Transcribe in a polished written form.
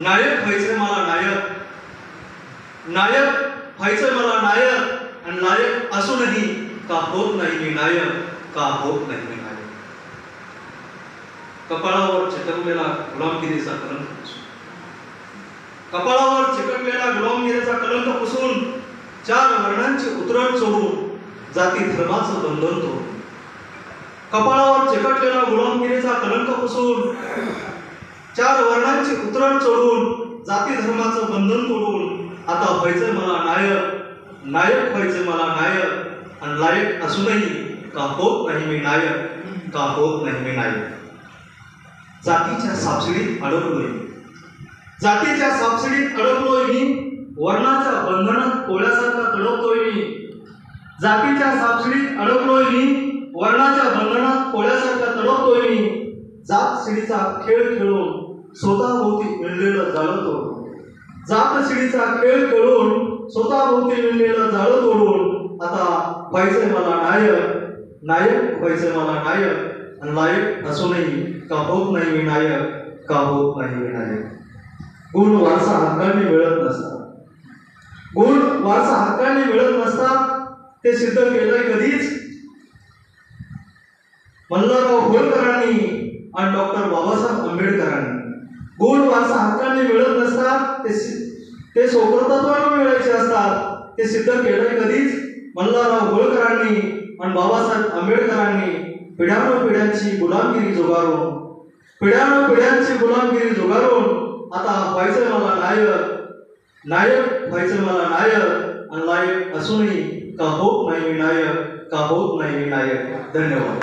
नायक व्हायचंय मला नायक, नायक व्हायचंय मला नायक, आणि नायक असूनही का होत नाही मी नायक, का होत नाही मी नायक. कपाळावर चिकटलेला गुलामगिरीचा कलंक पुसून, कपाळावर चिकटलेला गुलामगिरीचा कलंक पुसून, चार वर्णांची उतरण सोडून जाती धर्माचं बंधन तोडून, कपाळावर चिकटलेला गुलामगिरीचा कलंक पुसून, चार वर्णांची उतरण सोडून जाती धर्माचं बंधन तोडून आता व्हायचंय मला नायक, नायक व्हायचंय मला नायक, आणि नायक असूनही का होत नाही मी नायक, का होत नाही मी नायक. जातीच्या सापशिडीत अडकलोय, जातीच्या सापशिडीत अडकलोय मी, वर्णाच्या बंधनात कोळ्यासारखा तडकतोय मी. जातीच्या सापशिडीत अडकलोय मी, वर्णाच्या बंधनात कोळ्यासारखा तडकतोय मी. जात शिडीचा खेळ खेळून स्वतःभोवती विणलेलं जाळं तोडून, जात शिडीचा खेळ खेळून स्वतःभोवती विणलेलं जाळं तोडून आता व्हायचंय मला नायक, नायक व्हायचंय मला नायक, आणि नायक असूनही का होत नाही मी नायक, का होत नाही मी नायक. गुण वारसा हक्काने मिळत नसतात, गुण वारसा हक्काने मिळत नसतात, ते सिद्ध केलंय कधीच मल्हारराव होळकरांनी आणि डॉक्टर बाबासाहेब आंबेडकरांनी. गुण वारसा हक्काने मिळत नसतात, ते स्वतंत्रत्वाने मिळायचे असतात, ते सिद्ध केलंय कधीच मल्हारराव होळकरांनी आणि बाबासाहेब आंबेडकरांनी. पिढ्यानपिढ्यांची गुलामगिरी जुगारून, पिढ्यानपिढ्यांची गुलामगिरी जुगारून आता व्हायचंय मला नायक, नायक व्हायचंय मला नायक, आणि नायक असूनही का होत नाही मी नायक, का होत नाही मी नायक. धन्यवाद.